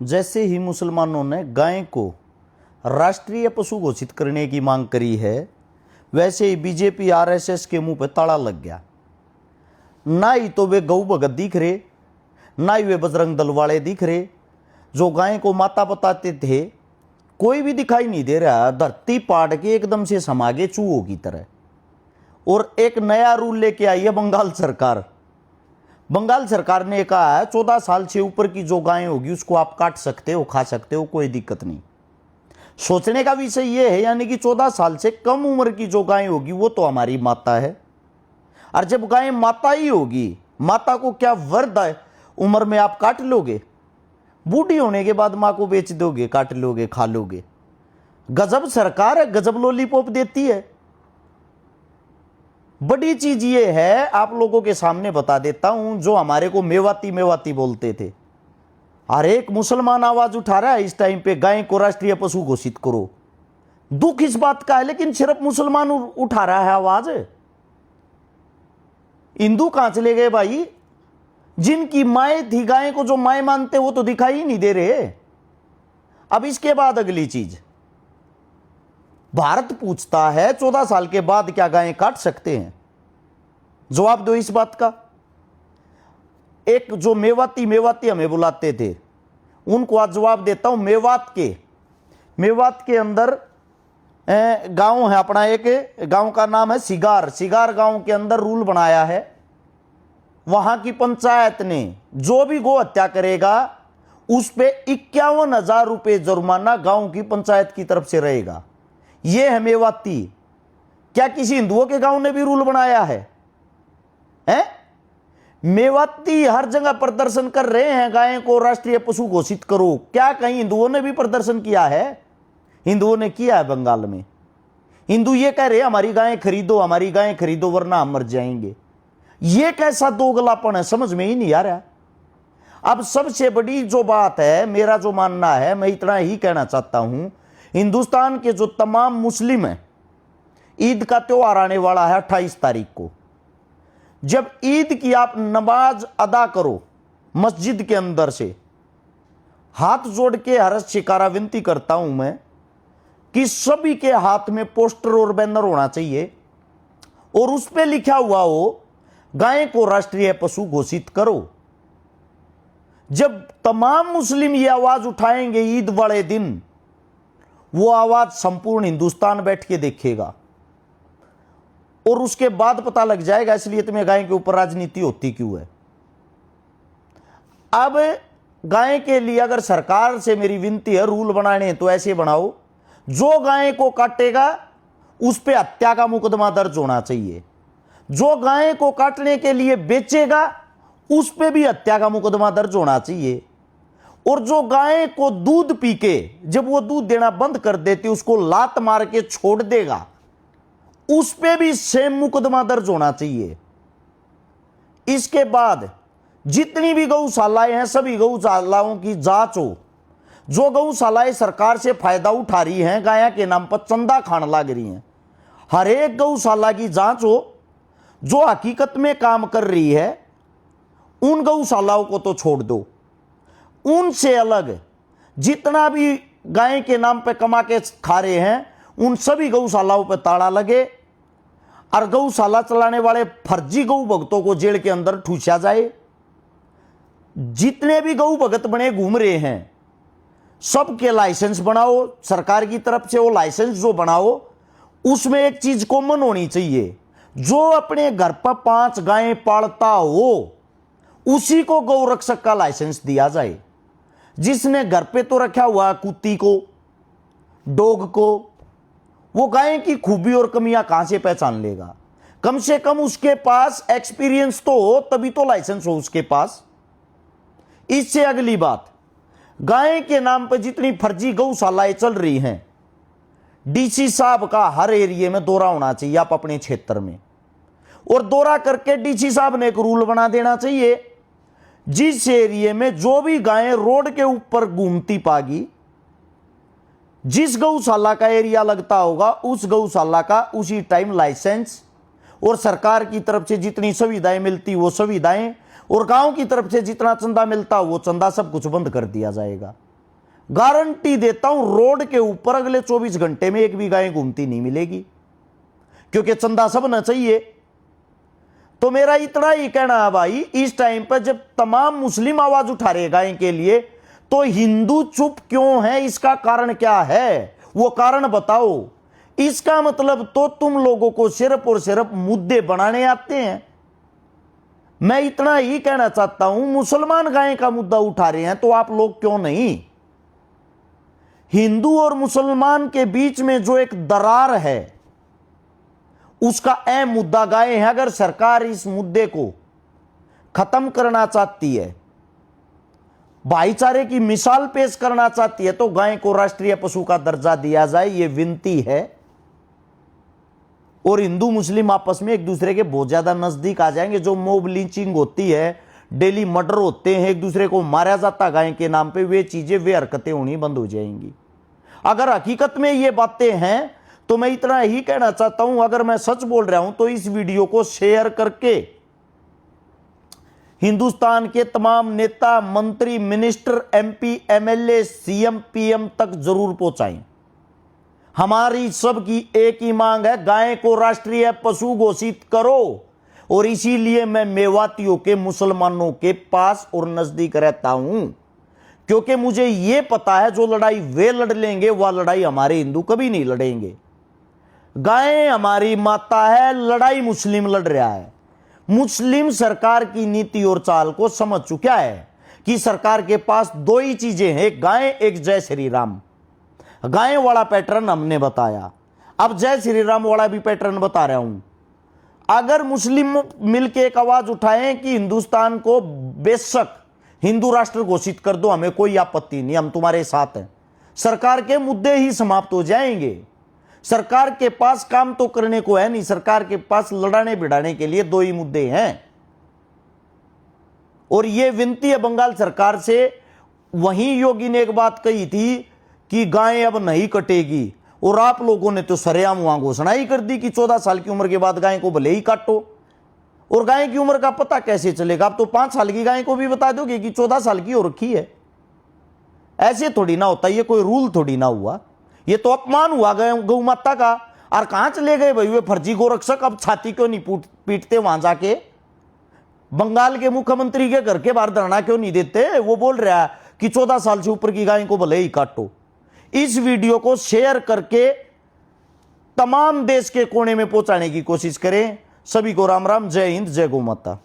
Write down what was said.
जैसे ही मुसलमानों ने गाय को राष्ट्रीय पशु घोषित करने की मांग करी है, वैसे ही बीजेपी आरएसएस के मुंह पे ताला लग गया। ना ही तो वे गौ भगत दिख रहे, ना ही वे बजरंग दल वाले दिख रहे। जो गाय को माता बताते थे कोई भी दिखाई नहीं दे रहा। धरती पाट के एकदम से समागे चूहों की तरह। और एक नया रूल लेके आई है बंगाल सरकार। बंगाल सरकार ने कहा है 14 साल से ऊपर की जो गाय होगी उसको आप काट सकते हो, खा सकते हो, कोई दिक्कत नहीं। सोचने का विषय यह है, यानी कि 14 साल से कम उम्र की जो गाय होगी वो तो हमारी माता है। और जब गाय माता ही होगी, माता को क्या वर्द है, उम्र में आप काट लोगे, बूढ़ी होने के बाद मां को बेच दोगे, काट लोगे, खा लोगे। गजब सरकार है, गजब लॉलीपॉप देती है। बड़ी चीज ये है, आप लोगों के सामने बता देता हूं, जो हमारे को मेवाती मेवाती बोलते थे, हर एक मुसलमान आवाज उठा रहा है इस टाइम पे गाय को राष्ट्रीय पशु घोषित करो। दुख इस बात का है, लेकिन सिर्फ मुसलमान उठा रहा है आवाज। हिंदू कहां चले गए भाई? जिनकी माए थी गाय को जो माए मानते वो तो दिखाई ही नहीं दे रहे। अब इसके बाद अगली चीज, भारत पूछता है 14 साल के बाद क्या गायें काट सकते हैं? जवाब दो इस बात का। एक जो मेवाती मेवाती हमें बुलाते थे उनको आज जवाब देता हूं। मेवात के अंदर गांव है अपना, एक गांव का नाम है सिगार गांव के अंदर रूल बनाया है। वहां की पंचायत ने जो भी गौ हत्या करेगा उस पे 51,000 रुपए जुर्माना गांव की पंचायत की तरफ से रहेगा। यह है मेवाती। क्या किसी हिंदुओं के गांव ने भी रूल बनाया है? मेवाती हर जगह प्रदर्शन कर रहे हैं, गाय को राष्ट्रीय पशु घोषित करो। क्या कहीं हिंदुओं ने भी प्रदर्शन किया है? हिंदुओं ने किया है बंगाल में। हिंदू ये कह रहे हमारी गायें खरीदो, हमारी गायें खरीदो वरना हम मर जाएंगे। ये कैसा दोगलापन है, समझ में ही नहीं आ रहा। अब सबसे बड़ी जो बात है, मेरा जो मानना है, मैं इतना ही कहना चाहता हूं, हिंदुस्तान के जो तमाम मुस्लिम हैं, ईद का त्योहार आने वाला है 28 तारीख को। जब ईद की आप नमाज अदा करो मस्जिद के अंदर से, हाथ जोड़ के हरस शिकारा विनती करता हूं मैं कि सभी के हाथ में पोस्टर और बैनर होना चाहिए और उस पर लिखा हुआ हो गाय को राष्ट्रीय पशु घोषित करो। जब तमाम मुस्लिम ये आवाज उठाएंगे ईद वाले दिन, वो आवाज संपूर्ण हिंदुस्तान बैठ के देखेगा और उसके बाद पता लग जाएगा इसलिए तुम्हें गाय के ऊपर राजनीति होती क्यों है। अब गाय के लिए अगर सरकार से मेरी विनती है, रूल बनाने तो ऐसे बनाओ, जो गाय को काटेगा उस पे हत्या का मुकदमा दर्ज होना चाहिए। जो गाय को काटने के लिए बेचेगा उस पे भी हत्या का मुकदमा दर्ज होना चाहिए। और जो गाय को दूध पी के जब वो दूध देना बंद कर देती उसको लात मार के छोड़ देगा, उस पे भी सेम मुकदमा दर्ज होना चाहिए। इसके बाद जितनी भी गौशालाएं हैं सभी गौशालाओं की जांच हो। जो गौशालाएं सरकार से फायदा उठा रही हैं, गाया के नाम पर चंदा खान लग रही हैं, हर एक गौशाला की जांच हो। जो हकीकत में काम कर रही है उन गौशालाओं को तो छोड़ दो। उनसे अलग जितना भी गाय के नाम पे कमा के खा रहे हैं उन सभी गौशालाओं पे ताला लगे और गौशाला चलाने वाले फर्जी गौ भक्तों को जेल के अंदर ठूसा जाए। जितने भी गौ भगत बने घूम रहे हैं सबके लाइसेंस बनाओ सरकार की तरफ से। वो लाइसेंस जो बनाओ उसमें एक चीज कॉमन होनी चाहिए, जो अपने घर पर 5 गायें पालता हो उसी को गौ रक्षक का लाइसेंस दिया जाए। जिसने घर पे तो रखा हुआ कुत्ती को, डॉग को, वो गाय की खूबी और कमियां कहां से पहचान लेगा? कम से कम उसके पास एक्सपीरियंस तो हो, तभी तो लाइसेंस हो उसके पास। इससे अगली बात, गाय के नाम पर जितनी फर्जी गौशालाएं चल रही हैं, डीसी साहब का हर एरिया में दौरा होना चाहिए आप अपने क्षेत्र में, और दौरा करके डीसी साहब ने एक रूल बना देना चाहिए जिस एरिया में जो भी गायें रोड के ऊपर घूमती पागी, जिस गौशाला का एरिया लगता होगा उस गौशाला का उसी टाइम लाइसेंस और सरकार की तरफ से जितनी सुविधाएं मिलती वो सुविधाएं और गांव की तरफ से जितना चंदा मिलता वो चंदा सब कुछ बंद कर दिया जाएगा। गारंटी देता हूं रोड के ऊपर अगले 24 घंटे में एक भी गाय घूमती नहीं मिलेगी, क्योंकि चंदा सब न चाहिए। तो मेरा इतना ही कहना है भाई, इस टाइम पर जब तमाम मुस्लिम आवाज उठा रहे गाय के लिए, तो हिंदू चुप क्यों है? इसका कारण क्या है? वो कारण बताओ। इसका मतलब तो तुम लोगों को सिर्फ और सिर्फ मुद्दे बनाने आते हैं। मैं इतना ही कहना चाहता हूं, मुसलमान गाय का मुद्दा उठा रहे हैं तो आप लोग क्यों नहीं? हिंदू और मुसलमान के बीच में जो एक दरार है, उसका अहम मुद्दा गाय है। अगर सरकार इस मुद्दे को खत्म करना चाहती है, भाईचारे की मिसाल पेश करना चाहती है, तो गाय को राष्ट्रीय पशु का दर्जा दिया जाए, यह विनती है। और हिंदू मुस्लिम आपस में एक दूसरे के बहुत ज्यादा नजदीक आ जाएंगे। जो मोब लिंचिंग होती है, डेली मर्डर होते हैं, एक दूसरे को मारा जाता गाय के नाम पे, वे चीजें, वे हरकतें होनी बंद हो जाएंगी। अगर हकीकत में ये बातें हैं तो मैं इतना ही कहना चाहता हूं, अगर मैं सच बोल रहा हूं तो इस वीडियो को शेयर करके हिंदुस्तान के तमाम नेता, मंत्री, minister, MP, MLA, CM, PM तक जरूर पहुंचाएं। हमारी सबकी एक ही मांग है, गाय को राष्ट्रीय पशु घोषित करो। और इसीलिए मैं मेवातियों के, मुसलमानों के पास और नजदीक रहता हूं, क्योंकि मुझे यह पता है जो लड़ाई वे लड़ लेंगे, वह लड़ाई हमारे हिंदू कभी नहीं लड़ेंगे। गाय हमारी माता है, लड़ाई मुस्लिम लड़ रहा है। मुस्लिम सरकार की नीति और चाल को समझ चुका है कि सरकार के पास दो ही चीजें हैं, एक गाय, एक जय श्री राम। गाय वाला पैटर्न हमने बताया, अब जय श्री राम वाला भी पैटर्न बता रहा हूं। अगर मुस्लिम मिलकर एक आवाज उठाएं कि हिंदुस्तान को बेशक हिंदू राष्ट्र घोषित कर दो, हमें कोई आपत्ति नहीं, हम तुम्हारे साथ हैं, सरकार के मुद्दे ही समाप्त हो जाएंगे। सरकार के पास काम तो करने को है नहीं, सरकार के पास लड़ाने भिड़ाने के लिए दो ही मुद्दे हैं। और यह विनती है बंगाल सरकार से। वहीं योगी ने एक बात कही थी कि गाय अब नहीं कटेगी, और आप लोगों ने तो सरेआम वहां घोषणा ही कर दी कि 14 साल की उम्र के बाद गाय को भले ही काटो। और गाय की उम्र का पता कैसे चलेगा? अब तो 5 साल की गाय को भी बता दोगे कि 14 साल की हो रखी है। ऐसे थोड़ी ना होता, ये कोई रूल थोड़ी ना हुआ, ये तो अपमान हुआ गौ माता का। और कहां चले गए भाई वे फर्जी गोरक्षक? अब छाती क्यों नहीं पीटते वहां जाके? बंगाल के मुख्यमंत्री के घर के बाहर धरना क्यों नहीं देते? वो बोल रहा है कि 14 साल से ऊपर की गाय को भले ही काटो। इस वीडियो को शेयर करके तमाम देश के कोने में पहुंचाने की कोशिश करें। सभी को राम राम, जय हिंद, जय गौ माता।